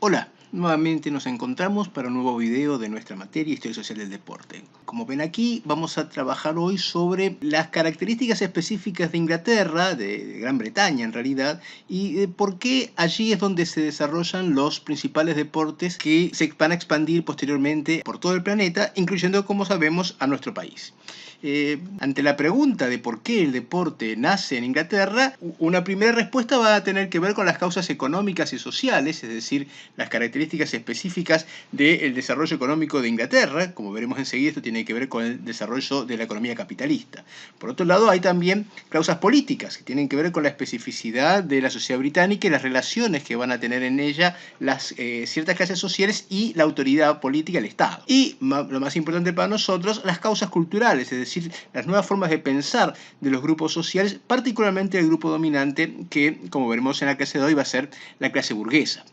Hola, nuevamente nos encontramos para un nuevo video de nuestra materia Historia Social del Deporte. Como ven aquí, vamos a trabajar hoy sobre las características específicas de Inglaterra, de Gran Bretaña en realidad, y por qué allí es donde se desarrollan los principales deportes que se van a expandir posteriormente por todo el planeta, incluyendo, como sabemos, a nuestro país. Ante la pregunta de por qué el deporte nace en Inglaterra, una primera respuesta va a tener que ver con las causas económicas y sociales, es decir, las características específicas del desarrollo económico de Inglaterra. Como veremos enseguida, esto tiene que ver con el desarrollo de la economía capitalista. Por otro lado, hay también causas políticas que tienen que ver con la especificidad de la sociedad británica y las relaciones que van a tener en ella las ciertas clases sociales y la autoridad política, el Estado. Y lo más importante para nosotros, las causas culturales, es decir, las nuevas formas de pensar de los grupos sociales, particularmente el grupo dominante que, como veremos en la clase de hoy, va a ser la clase burguesa.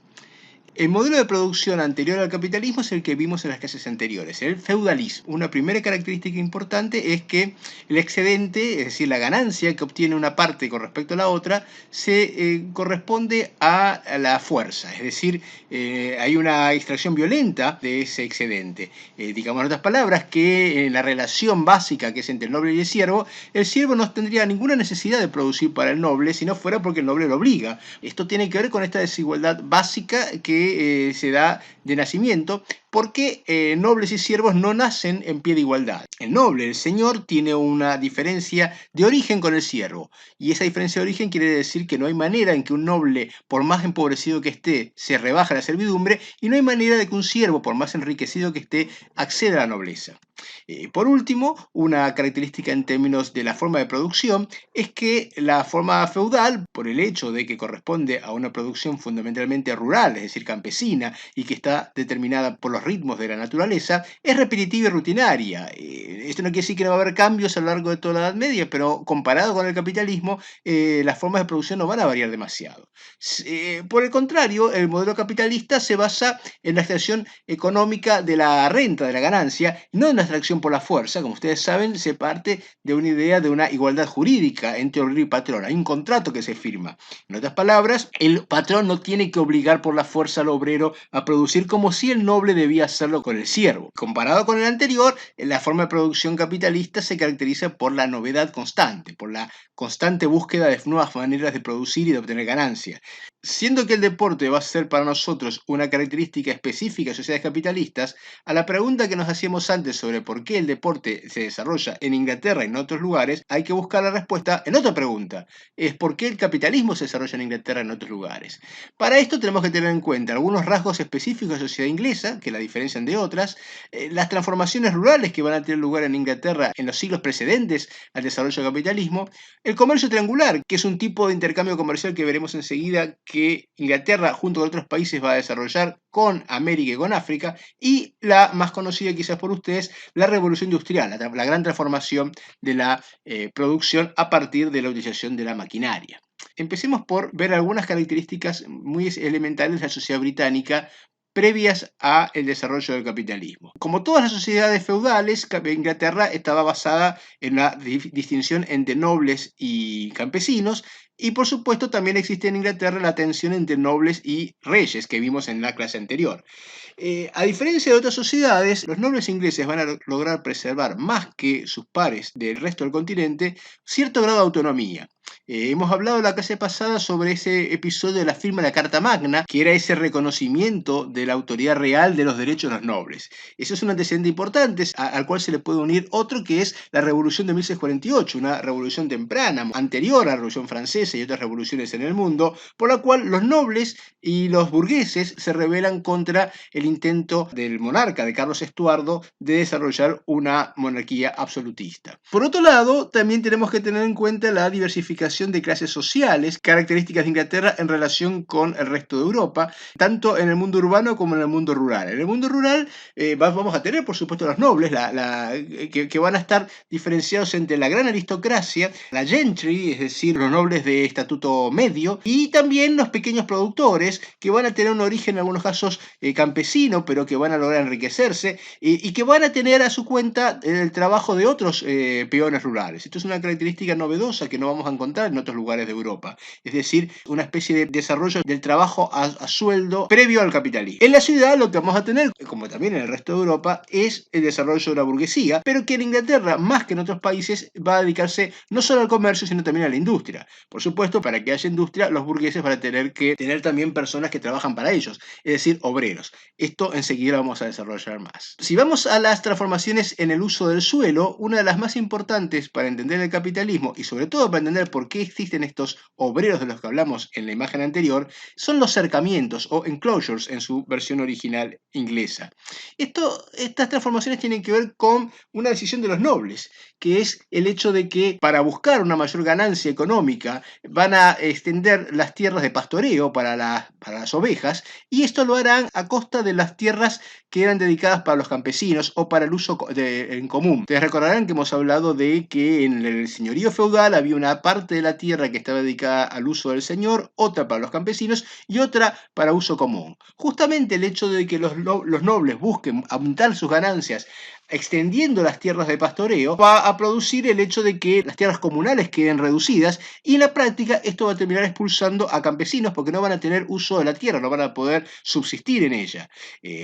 El modelo de producción anterior al capitalismo es el que vimos en las clases anteriores, el feudalismo. Una primera característica importante es que el excedente, es decir, la ganancia que obtiene una parte con respecto a la otra, se corresponde a la fuerza, es decir, hay una extracción violenta de ese excedente. Digamos en otras palabras que en la relación básica que es entre el noble y el siervo no tendría ninguna necesidad de producir para el noble si no fuera porque el noble lo obliga. Esto tiene que ver con esta desigualdad básica que se da de nacimiento porque nobles y siervos no nacen en pie de igualdad. El noble, el señor, tiene una diferencia de origen con el siervo, y esa diferencia de origen quiere decir que no hay manera en que un noble, por más empobrecido que esté, se rebaje a la servidumbre, y no hay manera de que un siervo, por más enriquecido que esté, acceda a la nobleza. Por último, una característica en términos de la forma de producción es que la forma feudal, por el hecho de que corresponde a una producción fundamentalmente rural, es decir, campesina, y que está determinada por los ritmos de la naturaleza, es repetitiva y rutinaria. Esto no quiere decir que no va a haber cambios a lo largo de toda la Edad Media, pero comparado con el capitalismo, las formas de producción no van a variar demasiado. Por el contrario, el modelo capitalista se basa en la extracción económica de la renta, de la ganancia, no en la extracción por la fuerza. Como ustedes saben, se parte de una idea de una igualdad jurídica entre obrero y patrón. Hay un contrato que se firma. En otras palabras, el patrón no tiene que obligar por la fuerza al obrero a producir como si el noble debía hacerlo con el siervo. Comparado con el anterior, la forma de producción capitalista se caracteriza por la novedad constante, por la constante búsqueda de nuevas maneras de producir y de obtener ganancias. Siendo que el deporte va a ser para nosotros una característica específica de sociedades capitalistas, a la pregunta que nos hacíamos antes sobre por qué el deporte se desarrolla en Inglaterra y en otros lugares, hay que buscar la respuesta en otra pregunta. Es por qué el capitalismo se desarrolla en Inglaterra y en otros lugares. Para esto tenemos que tener en cuenta algunos rasgos específicos de la sociedad inglesa, que la diferencian de otras, las transformaciones rurales que van a tener lugar en Inglaterra en los siglos precedentes al desarrollo del capitalismo, el comercio triangular, que es un tipo de intercambio comercial que veremos enseguida que Inglaterra junto con otros países va a desarrollar con América y con África, y la más conocida quizás por ustedes, la revolución industrial, la gran transformación de la producción a partir de la utilización de la maquinaria. Empecemos por ver algunas características muy elementales de la sociedad británica previas al desarrollo del capitalismo. Como todas las sociedades feudales, Inglaterra estaba basada en la distinción entre nobles y campesinos, y por supuesto también existe en Inglaterra la tensión entre nobles y reyes que vimos en la clase anterior. A diferencia de otras sociedades, los nobles ingleses van a lograr preservar más que sus pares del resto del continente cierto grado de autonomía. Hemos hablado en la clase pasada sobre ese episodio de la firma de la Carta Magna, que era ese reconocimiento de la autoridad real de los derechos de los nobles. Eso es un antecedente importante al cual se le puede unir otro que es la Revolución de 1648, una revolución temprana, anterior a la Revolución Francesa y otras revoluciones en el mundo, por la cual los nobles y los burgueses se rebelan contra el intento del monarca, de Carlos Estuardo, de desarrollar una monarquía absolutista. Por otro lado, también tenemos que tener en cuenta la diversificación de clases sociales, características de Inglaterra en relación con el resto de Europa, tanto en el mundo urbano como en el mundo rural. En el mundo rural vamos a tener, por supuesto, los nobles, que van a estar diferenciados entre la gran aristocracia, la gentry, es decir, los nobles de estatuto medio, y también los pequeños productores que van a tener un origen en algunos casos campesino, pero que van a lograr enriquecerse y que van a tener a su cuenta el trabajo de otros peones rurales. Esto es una característica novedosa que no vamos a encontrar en otros lugares de Europa. Es decir, una especie de desarrollo del trabajo a sueldo previo al capitalismo. En la ciudad lo que vamos a tener, como también en el resto de Europa, es el desarrollo de la burguesía, pero que en Inglaterra, más que en otros países, va a dedicarse no solo al comercio, sino también a la industria. Por supuesto, para que haya industria, los burgueses van a tener que tener también personas que trabajan para ellos, es decir, obreros. Esto enseguida lo vamos a desarrollar más. Si vamos a las transformaciones en el uso del suelo, una de las más importantes para entender el capitalismo y sobre todo para entender por qué existen estos obreros de los que hablamos en la imagen anterior, son los cercamientos o enclosures en su versión original inglesa. Estas transformaciones tienen que ver con una decisión de los nobles, que es el hecho de que para buscar una mayor ganancia económica van a extender las tierras de pastoreo para las ovejas, y esto lo harán a costa de las tierras que eran dedicadas para los campesinos o para el uso en común. Ustedes recordarán que hemos hablado de que en el señorío feudal había una parte de la tierra que estaba dedicada al uso del señor, otra para los campesinos y otra para uso común. Justamente el hecho de que los nobles busquen aumentar sus ganancias extendiendo las tierras de pastoreo va a producir el hecho de que las tierras comunales queden reducidas, y en la práctica esto va a terminar expulsando a campesinos porque no van a tener uso de la tierra, no van a poder subsistir en ella.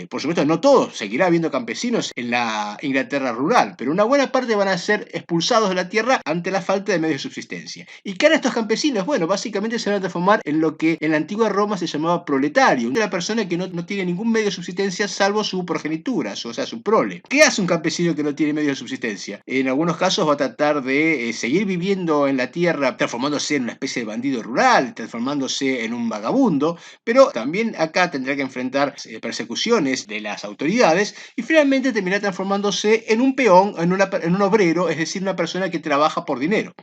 Por supuesto, no todos, seguirá habiendo campesinos en la Inglaterra rural, pero una buena parte van a ser expulsados de la tierra ante la falta de medios de subsistencia. ¿Y qué harán estos campesinos? Bueno, básicamente se van a transformar en lo que en la antigua Roma se llamaba proletario, una persona que no tiene ningún medio de subsistencia salvo su progenitura, o sea, su prole. ¿Qué hace un campesino que no tiene medios de subsistencia? En algunos casos va a tratar de seguir viviendo en la tierra, transformándose en una especie de bandido rural, transformándose en un vagabundo, pero también acá tendrá que enfrentar persecuciones de las autoridades y finalmente terminará transformándose en un peón, en un obrero, es decir, una persona que trabaja por dinero.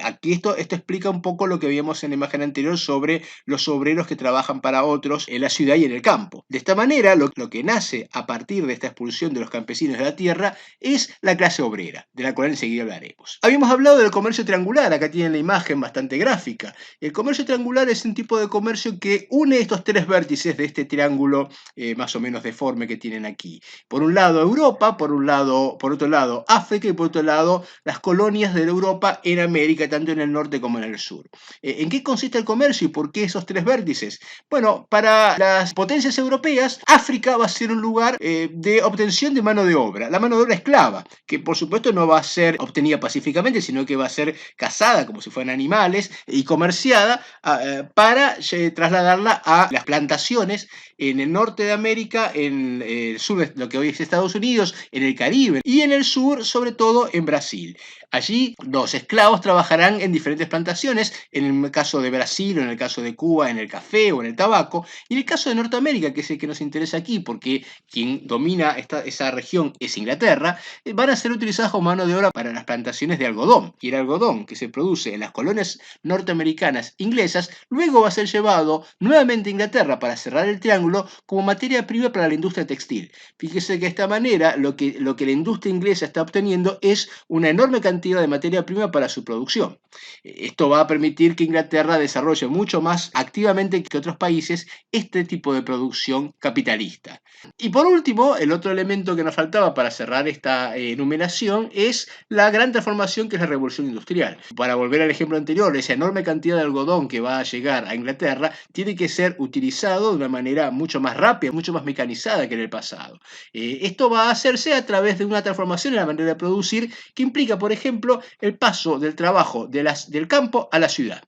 Aquí esto explica un poco lo que vimos en la imagen anterior sobre los obreros que trabajan para otros en la ciudad y en el campo. De esta manera, lo que nace a partir de esta expulsión de los campesinos de la tierra es la clase obrera, de la cual enseguida hablaremos. Habíamos hablado del comercio triangular, acá tienen la imagen bastante gráfica. El comercio triangular es un tipo de comercio que une estos tres vértices de este triángulo más o menos deforme que tienen aquí. Por un lado Europa, por otro lado África y por otro lado las colonias de Europa en América, tanto en el norte como en el sur. ¿En qué consiste el comercio y por qué esos tres vértices? Bueno, para las potencias europeas, África va a ser un lugar de obtención de mano de obra, la mano de obra esclava, que por supuesto no va a ser obtenida pacíficamente, sino que va a ser cazada como si fueran animales y comerciada para trasladarla a las plantaciones en el norte de América, en el sur, lo que hoy es Estados Unidos, en el Caribe y en el sur, sobre todo en Brasil. Allí los esclavos trabajarán en diferentes plantaciones, en el caso de Brasil o en el caso de Cuba, en el café o en el tabaco, y en el caso de Norteamérica, que es el que nos interesa aquí, porque quien domina esa región es Inglaterra, van a ser utilizadas como mano de obra para las plantaciones de algodón. Y el algodón que se produce en las colonias norteamericanas inglesas, luego va a ser llevado nuevamente a Inglaterra para cerrar el triángulo como materia prima para la industria textil. Fíjese que de esta manera lo que la industria inglesa está obteniendo es una enorme cantidad de materia prima para su producción. Esto va a permitir que Inglaterra desarrolle mucho más activamente que otros países este tipo de producción capitalista. Y por último, el otro elemento que nos faltaba para cerrar esta enumeración es la gran transformación que es la revolución industrial. Para volver al ejemplo anterior, esa enorme cantidad de algodón que va a llegar a Inglaterra tiene que ser utilizado de una manera mucho más rápida, mucho más mecanizada que en el pasado. Esto va a hacerse a través de una transformación en la manera de producir que implica, por ejemplo, el paso del trabajo del campo a la ciudad.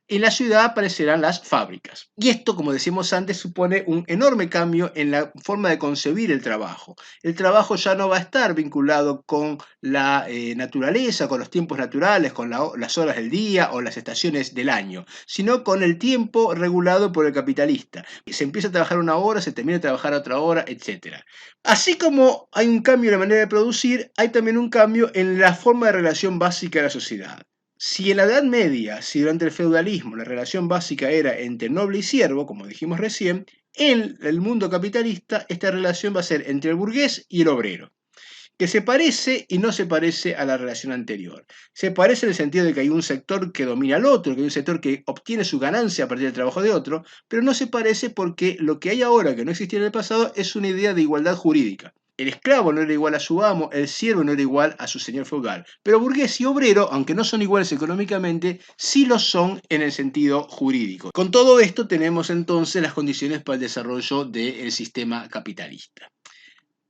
En la ciudad aparecerán las fábricas. Y esto, como decíamos antes, supone un enorme cambio en la forma de concebir el trabajo. El trabajo ya no va a estar vinculado con la naturaleza, con los tiempos naturales, con las horas del día o las estaciones del año, sino con el tiempo regulado por el capitalista. Se empieza a trabajar una hora, se termina de trabajar otra hora, etc. Así como hay un cambio en la manera de producir, hay también un cambio en la forma de relación básica de la sociedad. Si en la Edad Media, si durante el feudalismo la relación básica era entre noble y siervo, como dijimos recién, en el mundo capitalista esta relación va a ser entre el burgués y el obrero. que se parece y no se parece a la relación anterior. Se parece en el sentido de que hay un sector que domina al otro, que hay un sector que obtiene su ganancia a partir del trabajo de otro, pero no se parece porque lo que hay ahora, que no existía en el pasado, es una idea de igualdad jurídica. El esclavo no era igual a su amo, el siervo no era igual a su señor feudal. Pero burgués y obrero, aunque no son iguales económicamente, sí lo son en el sentido jurídico. Con todo esto tenemos entonces las condiciones para el desarrollo del sistema capitalista.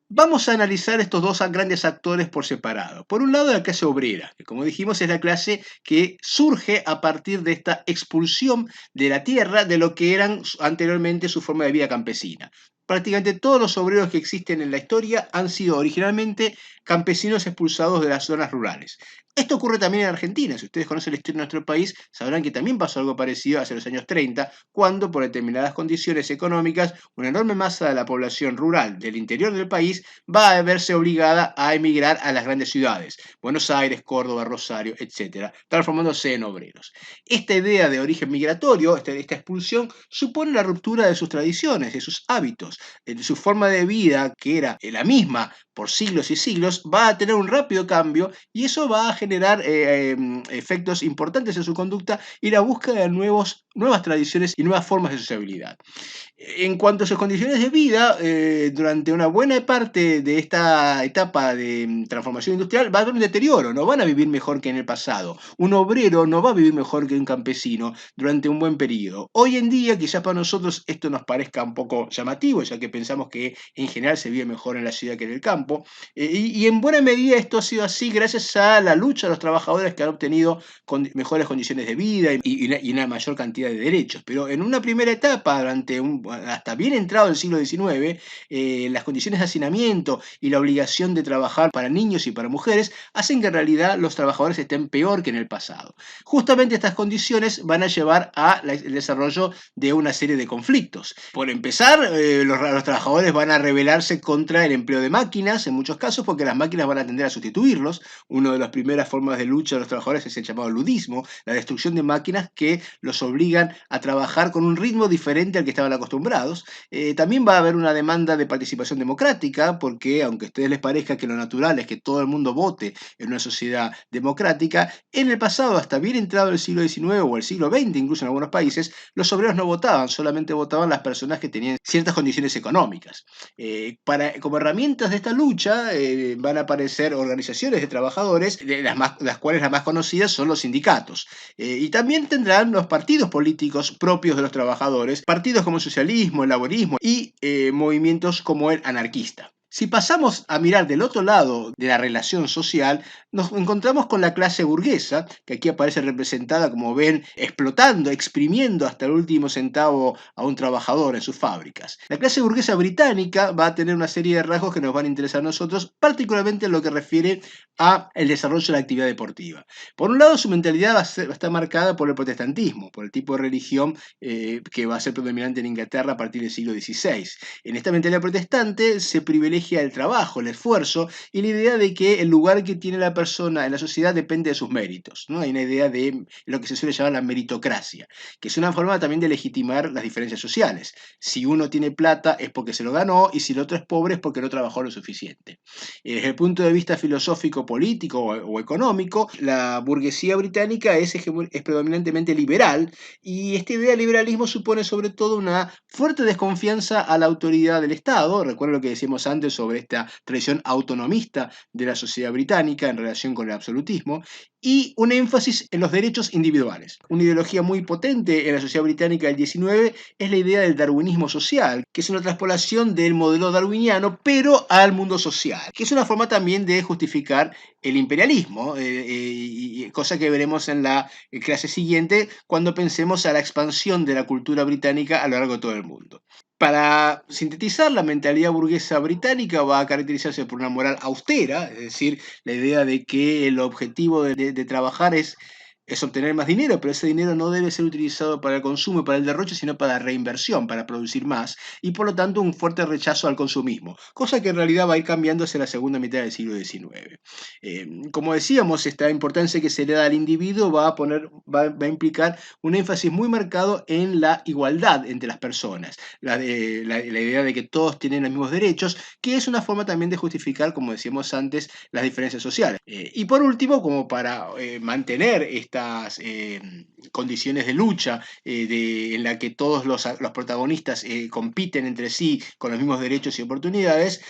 Vamos a analizar estos dos grandes actores por separado. Por un lado, la clase obrera, que como dijimos es la clase que surge a partir de esta expulsión de la tierra de lo que eran anteriormente su forma de vida campesina. Prácticamente todos los obreros que existen en la historia han sido originalmente campesinos expulsados de las zonas rurales. Esto ocurre también en Argentina. Si ustedes conocen la historia de nuestro país, sabrán que también pasó algo parecido hace los años 30, cuando por determinadas condiciones económicas, una enorme masa de la población rural del interior del país va a verse obligada a emigrar a las grandes ciudades, Buenos Aires, Córdoba, Rosario, etcétera, transformándose en obreros. Esta idea de origen migratorio, esta expulsión, supone la ruptura de sus tradiciones, de sus hábitos, de su forma de vida, que era la misma por siglos y siglos, va a tener un rápido cambio y eso va a generar efectos importantes en su conducta y la búsqueda de nuevas tradiciones y nuevas formas de sociabilidad. En cuanto a sus condiciones de vida, durante una buena parte de esta etapa de transformación industrial va a haber un deterioro, no van a vivir mejor que en el pasado. Un obrero no va a vivir mejor que un campesino durante un buen periodo. Hoy en día, quizás para nosotros esto nos parezca un poco llamativo, ya que pensamos que en general se vive mejor en la ciudad que en el campo. Y en buena medida esto ha sido así gracias a la lucha de los trabajadores que han obtenido mejores condiciones de vida y una mayor cantidad de derechos. Pero en una primera etapa, hasta bien entrado el siglo XIX, las condiciones de hacinamiento y la obligación de trabajar para niños y para mujeres hacen que en realidad los trabajadores estén peor que en el pasado. Justamente estas condiciones van a llevar al desarrollo de una serie de conflictos. Por empezar, los trabajadores van a rebelarse contra el empleo de máquinas, en muchos casos, porque las máquinas van a tender a sustituirlos. Una de las primeras formas de lucha de los trabajadores es el llamado ludismo, la destrucción de máquinas que los obligan a trabajar con un ritmo diferente al que estaban acostumbrados. También va a haber una demanda de participación democrática, porque aunque a ustedes les parezca que lo natural es que todo el mundo vote en una sociedad democrática, en el pasado, hasta bien entrado el siglo XIX o el siglo XX, incluso en algunos países, los obreros no votaban, solamente votaban las personas que tenían ciertas condiciones económicas. Como herramientas de esta lucha van a aparecer organizaciones de trabajadores, de las cuales las más conocidas son los sindicatos. Y también tendrán los partidos políticos propios de los trabajadores, partidos como el socialismo, el laborismo y movimientos como el anarquista. Si pasamos a mirar del otro lado de la relación social, nos encontramos con la clase burguesa, que aquí aparece representada, como ven, explotando, exprimiendo hasta el último centavo a un trabajador en sus fábricas. La clase burguesa británica va a tener una serie de rasgos que nos van a interesar a nosotros, particularmente en lo que refiere a el desarrollo de la actividad deportiva. Por un lado, su mentalidad va a estar marcada por el protestantismo, por el tipo de religión que va a ser predominante en Inglaterra a partir del siglo XVI. En esta mentalidad protestante se privilegia el trabajo, el esfuerzo y la idea de que el lugar que tiene la persona en la sociedad depende de sus méritos, ¿no? Hay una idea de lo que se suele llamar la meritocracia, que es una forma también de legitimar las diferencias sociales. Si uno tiene plata es porque se lo ganó y si el otro es pobre es porque no trabajó lo suficiente. Desde el punto de vista filosófico, político o económico, la burguesía británica es predominantemente liberal y esta idea de liberalismo supone sobre todo una fuerte desconfianza a la autoridad del Estado. Recuerden lo que decíamos antes sobre esta tradición autonomista de la sociedad británica en relación con el absolutismo y un énfasis en los derechos individuales. Una ideología muy potente en la sociedad británica del XIX es la idea del darwinismo social, que es una transpolación del modelo darwiniano, pero al mundo social, que es una forma también de justificar el imperialismo, cosa que veremos en la clase siguiente cuando pensemos a la expansión de la cultura británica a lo largo de todo el mundo. Para sintetizar, la mentalidad burguesa británica va a caracterizarse por una moral austera, es decir, la idea de que el objetivo de trabajar es es obtener más dinero, pero ese dinero no debe ser utilizado para el consumo y para el derroche, sino para reinversión, para producir más, y por lo tanto un fuerte rechazo al consumismo, cosa que en realidad va a ir cambiando hacia la segunda mitad del siglo XIX. Como decíamos, esta importancia que se le da al individuo va a implicar un énfasis muy marcado en la igualdad entre las personas, la idea de que todos tienen los mismos derechos, que es una forma también de justificar, como decíamos antes, las diferencias sociales. Y por último, como para mantener estas condiciones de lucha en la que todos los protagonistas compiten entre sí con los mismos derechos y oportunidades,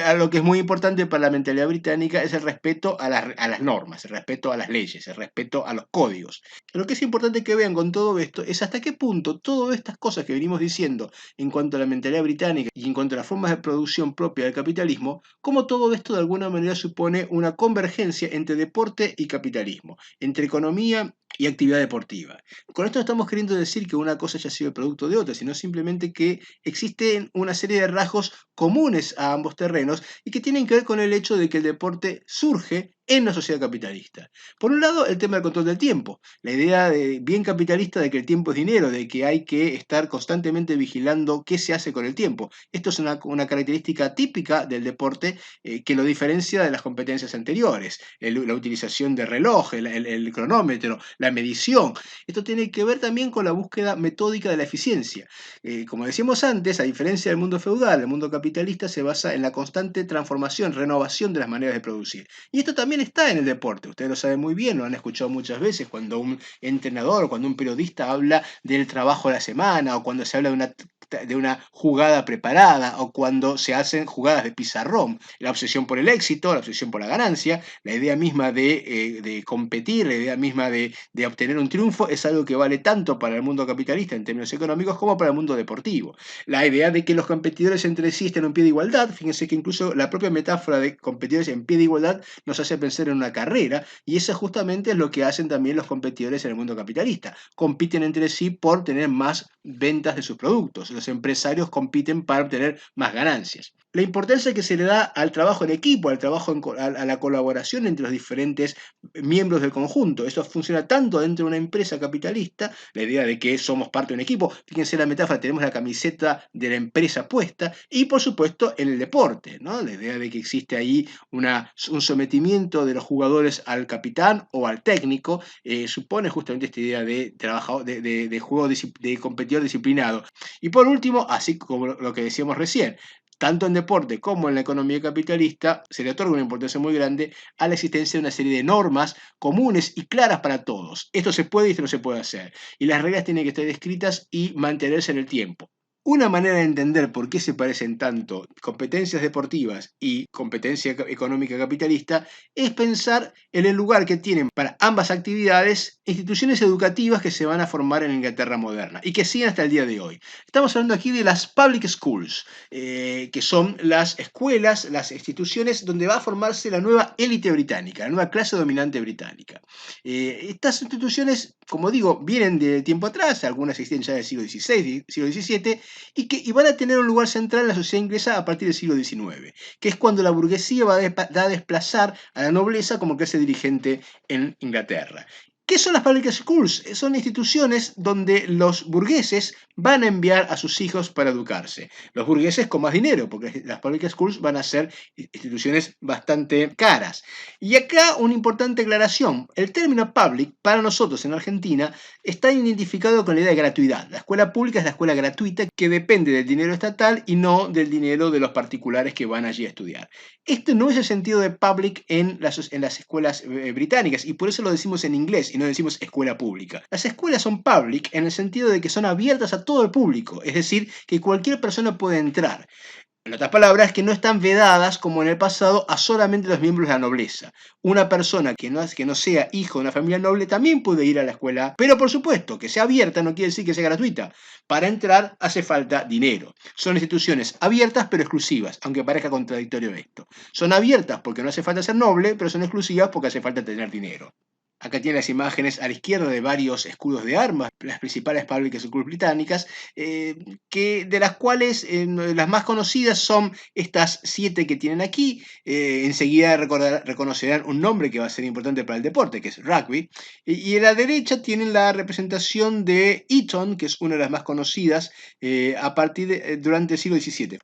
a lo que es muy importante para la mentalidad británica es el respeto a las normas, el respeto a las leyes, el respeto a los códigos. Lo que es importante que vean con todo esto es hasta qué punto todas estas cosas que venimos diciendo en cuanto a la mentalidad británica y en cuanto a las formas de producción propia del capitalismo, cómo todo esto de alguna manera supone una convergencia entre deporte y capitalismo, entre economía y actividad deportiva. Con esto no estamos queriendo decir que una cosa haya sido el producto de otra, sino simplemente que existen una serie de rasgos comunes a ambos terrenos y que tienen que ver con el hecho de que el deporte surge en la sociedad capitalista. Por un lado, el tema del control del tiempo, la idea bien capitalista de que el tiempo es dinero, de que hay que estar constantemente vigilando qué se hace con el tiempo. Esto es una característica típica del deporte que lo diferencia de las competencias anteriores, la utilización de reloj, el cronómetro, la medición. Esto tiene que ver también con la búsqueda metódica de la eficiencia. Como decíamos antes, a diferencia del mundo feudal, el mundo capitalista se basa en la constante transformación, renovación de las maneras de producir. Y esto también está en el deporte, ustedes lo saben muy bien, lo han escuchado muchas veces cuando un entrenador o cuando un periodista habla del trabajo de la semana o cuando se habla de una jugada preparada o cuando se hacen jugadas de pizarrón. La obsesión por el éxito, la obsesión por la ganancia, la idea misma de competir, la idea misma de obtener un triunfo es algo que vale tanto para el mundo capitalista en términos económicos como para el mundo deportivo. La idea de que los competidores entre sí estén en pie de igualdad, fíjense que incluso la propia metáfora de competidores en pie de igualdad nos hace pensar en una carrera, y eso justamente es lo que hacen también los competidores en el mundo capitalista. Compiten entre sí por tener más ventas de sus productos. Los empresarios compiten para obtener más ganancias. La importancia que se le da al trabajo en equipo, al trabajo a la colaboración entre los diferentes miembros del conjunto. Eso funciona tanto dentro de una empresa capitalista, la idea de que somos parte de un equipo. Fíjense la metáfora, tenemos la camiseta de la empresa puesta, y por supuesto en el deporte, ¿no? La idea de que existe ahí un sometimiento de los jugadores al capitán o al técnico supone justamente esta idea de juego de competidor disciplinado. Y por último, así como lo que decíamos recién, tanto en deporte como en la economía capitalista, se le otorga una importancia muy grande a la existencia de una serie de normas comunes y claras para todos. Esto se puede y esto no se puede hacer. Y las reglas tienen que estar escritas y mantenerse en el tiempo. Una manera de entender por qué se parecen tanto competencias deportivas y competencia económica capitalista es pensar en el lugar que tienen para ambas actividades instituciones educativas que se van a formar en Inglaterra moderna y que siguen hasta el día de hoy. Estamos hablando aquí de las public schools, que son las escuelas, las instituciones donde va a formarse la nueva élite británica, la nueva clase dominante británica. Estas instituciones, como digo, vienen de tiempo atrás, algunas existen ya del siglo XVI, siglo XVII, y van a tener un lugar central en la sociedad inglesa a partir del siglo XIX, que es cuando la burguesía va a desplazar a la nobleza como clase dirigente en Inglaterra. ¿Qué son las public schools? Son instituciones donde los burgueses van a enviar a sus hijos para educarse. Los burgueses con más dinero, porque las public schools van a ser instituciones bastante caras. Y acá una importante aclaración. El término public, para nosotros en Argentina, está identificado con la idea de gratuidad. La escuela pública es la escuela gratuita que depende del dinero estatal y no del dinero de los particulares que van allí a estudiar. Este no es el sentido de public en las escuelas británicas, y por eso lo decimos en inglés y no decimos escuela pública. Las escuelas son public en el sentido de que son abiertas a todo el público, es decir, que cualquier persona puede entrar. En otras palabras, que no están vedadas, como en el pasado, a solamente los miembros de la nobleza. Una persona que no sea hijo de una familia noble también puede ir a la escuela, pero por supuesto, que sea abierta no quiere decir que sea gratuita. Para entrar hace falta dinero. Son instituciones abiertas pero exclusivas, aunque parezca contradictorio esto. Son abiertas porque no hace falta ser noble, pero son exclusivas porque hace falta tener dinero. Acá tiene las imágenes a la izquierda de varios escudos de armas, las principales public schools británicas, de las cuales las más conocidas son estas 7 que tienen aquí. Enseguida reconocerán un nombre que va a ser importante para el deporte, que es rugby. Y a la derecha tienen la representación de Eton, que es una de las más conocidas durante el siglo XVII.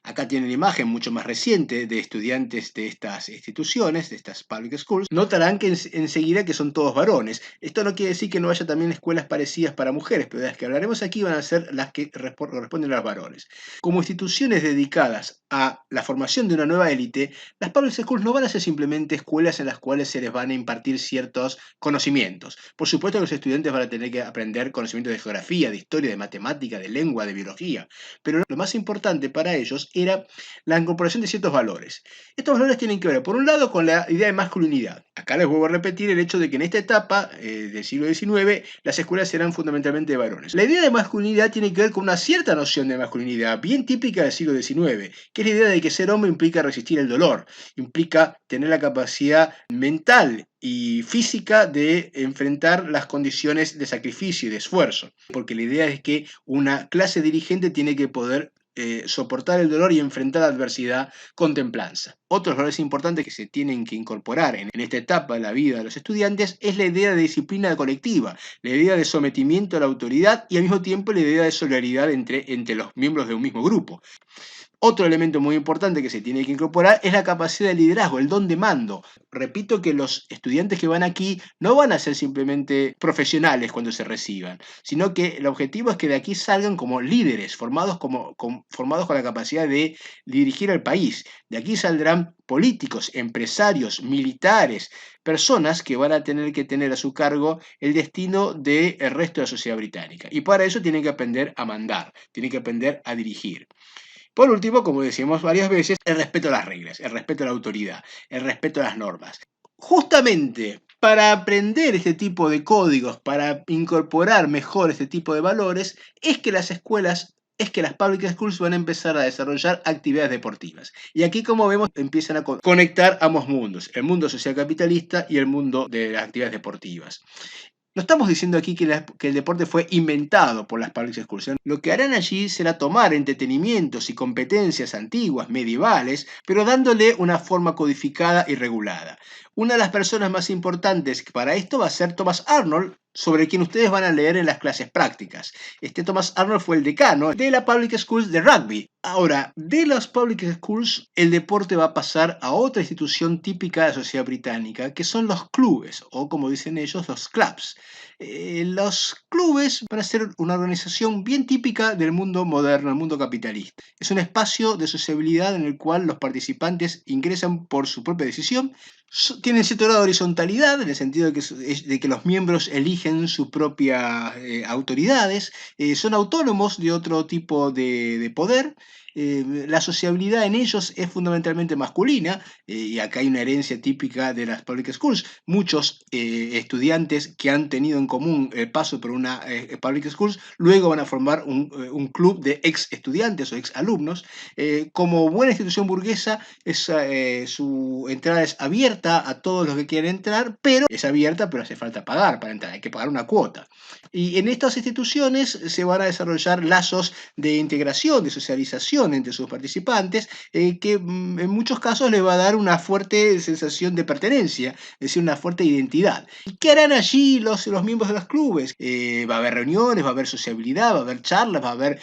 Acá tienen la imagen mucho más reciente de estudiantes de estas instituciones, de estas public schools. Notarán que enseguida que son todos varones. Esto no quiere decir que no haya también escuelas parecidas para mujeres, pero de las que hablaremos aquí van a ser las que corresponden a los varones. Como instituciones dedicadas a la formación de una nueva élite, las public schools no van a ser simplemente escuelas en las cuales se les van a impartir ciertos conocimientos. Por supuesto que los estudiantes van a tener que aprender conocimientos de geografía, de historia, de matemática, de lengua, de biología, pero lo más importante para ellos era la incorporación de ciertos valores. Estos valores tienen que ver, por un lado, con la idea de masculinidad. Acá les vuelvo a repetir el hecho de que en esta etapa del siglo XIX las escuelas eran fundamentalmente de varones. La idea de masculinidad tiene que ver con una cierta noción de masculinidad bien típica del siglo XIX, que es la idea de que ser hombre implica resistir el dolor, implica tener la capacidad mental y física de enfrentar las condiciones de sacrificio y de esfuerzo, porque la idea es que una clase dirigente tiene que poder soportar el dolor y enfrentar la adversidad con templanza. Otros valores importantes que se tienen que incorporar en esta etapa de la vida de los estudiantes es la idea de disciplina colectiva, la idea de sometimiento a la autoridad y al mismo tiempo la idea de solidaridad entre los miembros de un mismo grupo. Otro elemento muy importante que se tiene que incorporar es la capacidad de liderazgo, el don de mando. Repito que los estudiantes que van aquí no van a ser simplemente profesionales cuando se reciban, sino que el objetivo es que de aquí salgan como líderes, formados con la capacidad de dirigir al país. De aquí saldrán políticos, empresarios, militares, personas que van a tener que tener a su cargo el destino del resto de la sociedad británica. Y para eso tienen que aprender a mandar, tienen que aprender a dirigir. Por último, como decíamos varias veces, el respeto a las reglas, el respeto a la autoridad, el respeto a las normas. Justamente para aprender este tipo de códigos, para incorporar mejor este tipo de valores, es que las public schools van a empezar a desarrollar actividades deportivas. Y aquí, como vemos, empiezan a conectar ambos mundos, el mundo social capitalista y el mundo de las actividades deportivas. No estamos diciendo aquí que el deporte fue inventado por las public schools. Lo que harán allí será tomar entretenimientos y competencias antiguas, medievales, pero dándole una forma codificada y regulada. Una de las personas más importantes para esto va a ser Thomas Arnold, sobre quien ustedes van a leer en las clases prácticas. Este Thomas Arnold fue el decano de la Public Schools de rugby. Ahora, de las Public Schools, el deporte va a pasar a otra institución típica de la sociedad británica, que son los clubes, o como dicen ellos, los clubs. Los clubes van a ser una organización bien típica del mundo moderno, el mundo capitalista. Es un espacio de sociabilidad en el cual los participantes ingresan por su propia decisión. Tienen cierto grado de horizontalidad, en el sentido de que los miembros eligen sus propias autoridades, son autónomos de otro tipo de poder. La sociabilidad en ellos es fundamentalmente masculina, y acá hay una herencia típica de las public schools. Muchos estudiantes que han tenido en común el paso por una public schools luego van a formar un club de ex estudiantes o ex alumnos. Como buena institución burguesa, su entrada es abierta a todos los que quieren entrar, pero es abierta, pero hace falta pagar para entrar, hay que pagar una cuota. Y en estas instituciones se van a desarrollar lazos de integración, de socialización entre sus participantes, que en muchos casos les va a dar una fuerte sensación de pertenencia, es decir, una fuerte identidad. ¿Y qué harán allí los miembros de los clubes? Va a haber reuniones, va a haber sociabilidad, va a haber charlas, va a haber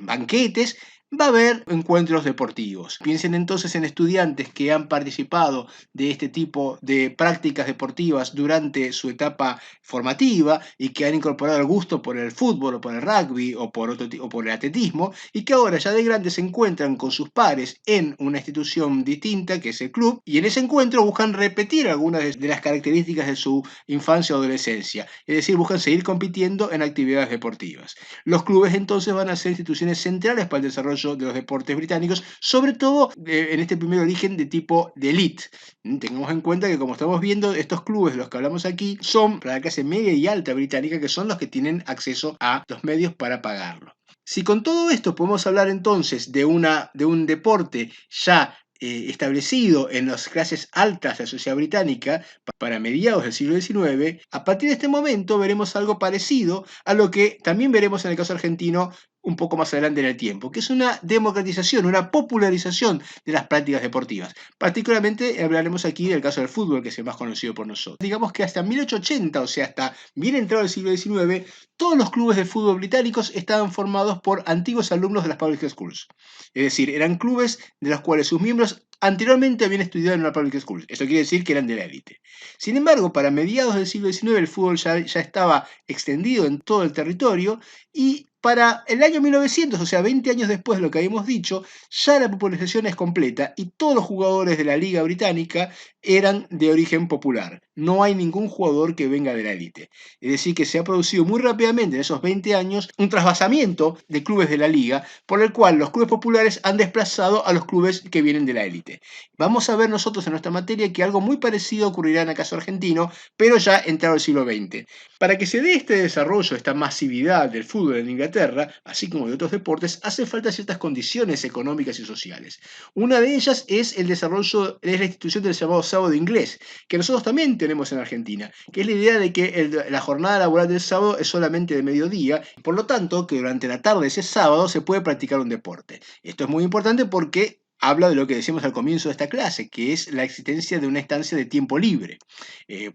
banquetes. Va a haber encuentros deportivos. Piensen entonces en estudiantes que han participado de este tipo de prácticas deportivas durante su etapa formativa y que han incorporado el gusto por el fútbol o por el rugby o por el atletismo, y que ahora ya de grandes se encuentran con sus pares en una institución distinta que es el club, y en ese encuentro buscan repetir algunas de las características de su infancia o adolescencia, es decir, buscan seguir compitiendo en actividades deportivas. Los clubes entonces van a ser instituciones centrales para el desarrollo de los deportes británicos, sobre todo en este primer origen de tipo de elite. Tengamos en cuenta que, como estamos viendo, estos clubes de los que hablamos aquí son para la clase media y alta británica, que son los que tienen acceso a los medios para pagarlo. Si con todo esto podemos hablar entonces de un deporte ya establecido en las clases altas de la sociedad británica para mediados del siglo XIX, a partir de este momento veremos algo parecido a lo que también veremos en el caso argentino un poco más adelante en el tiempo, que es una democratización, una popularización de las prácticas deportivas. Particularmente hablaremos aquí del caso del fútbol, que es el más conocido por nosotros. Digamos que hasta 1880, o sea, hasta bien entrado el siglo XIX, todos los clubes de fútbol británicos estaban formados por antiguos alumnos de las public schools. Es decir, eran clubes de los cuales sus miembros anteriormente habían estudiado en una public school. Eso quiere decir que eran de la élite. Sin embargo, para mediados del siglo XIX el fútbol ya estaba extendido en todo el territorio y para el año 1900, o sea, 20 años después de lo que habíamos dicho, ya la popularización es completa y todos los jugadores de la Liga Británica eran de origen popular. No hay ningún jugador que venga de la élite. Es decir, que se ha producido muy rápidamente en esos 20 años un trasvasamiento de clubes de la Liga, por el cual los clubes populares han desplazado a los clubes que vienen de la élite. Vamos a ver nosotros en nuestra materia que algo muy parecido ocurrirá en el caso argentino, pero ya entrado el siglo XX. Para que se dé este desarrollo, esta masividad del fútbol en Inglaterra, así como de otros deportes, hace falta ciertas condiciones económicas y sociales. Una de ellas es el desarrollo, es la institución del llamado sábado inglés, que nosotros también tenemos en Argentina, que es la idea de que la jornada laboral del sábado es solamente de mediodía, por lo tanto, que durante la tarde de ese sábado se puede practicar un deporte. Esto es muy importante porque habla de lo que decíamos al comienzo de esta clase, que es la existencia de una estancia de tiempo libre.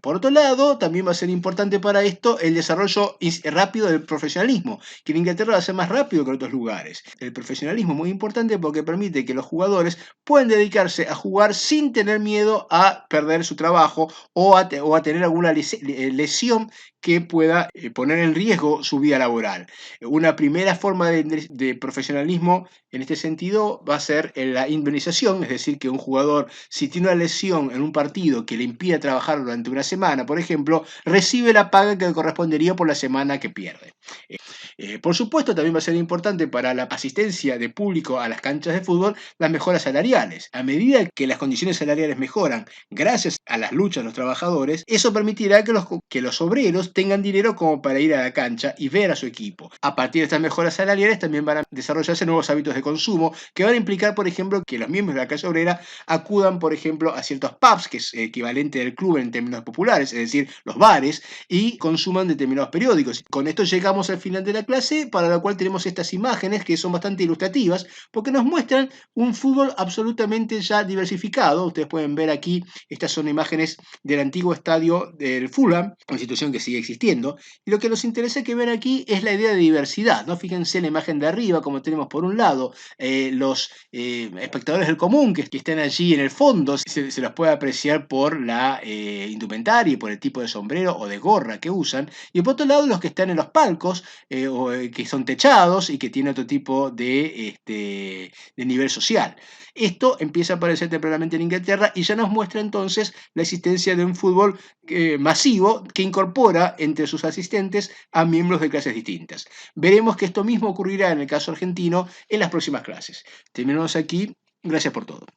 Por otro lado, también va a ser importante para esto el desarrollo rápido del profesionalismo, que en Inglaterra va a ser más rápido que en otros lugares. El profesionalismo es muy importante porque permite que los jugadores puedan dedicarse a jugar sin tener miedo a perder su trabajo o a tener alguna lesión que pueda poner en riesgo su vida laboral. Una primera forma de profesionalismo en este sentido va a ser la indemnización, es decir, que un jugador, si tiene una lesión en un partido que le impide trabajar durante una semana, por ejemplo, recibe la paga que le correspondería por la semana que pierde. Por supuesto, también va a ser importante para la asistencia de público a las canchas de fútbol las mejoras salariales. A medida que las condiciones salariales mejoran gracias a las luchas de los trabajadores, eso permitirá que los obreros tengan dinero como para ir a la cancha y ver a su equipo. A partir de estas mejoras salariales también van a desarrollarse nuevos hábitos de consumo que van a implicar, por ejemplo, que los miembros de la clase obrera acudan, por ejemplo, a ciertos pubs, que es equivalente del club en términos populares, es decir, los bares, y consuman determinados periódicos. Con esto llegamos al final de la clase, para la cual tenemos estas imágenes que son bastante ilustrativas, porque nos muestran un fútbol absolutamente ya diversificado. Ustedes pueden ver aquí, estas son imágenes del antiguo estadio del Fulham, una institución que sigue existiendo, y lo que nos interesa que ver aquí es la idea de diversidad, ¿no? Fíjense en la imagen de arriba, como tenemos por un lado los espectadores del común que están allí en el fondo, se los puede apreciar por la indumentaria y por el tipo de sombrero o de gorra que usan, y por otro lado los que están en los palcos, que son techados y que tienen otro tipo de nivel social. Esto empieza a aparecer tempranamente en Inglaterra y ya nos muestra entonces la existencia de un fútbol masivo que incorpora entre sus asistentes a miembros de clases distintas. Veremos que esto mismo ocurrirá en el caso argentino en las próximas clases. Terminamos aquí. Gracias por todo.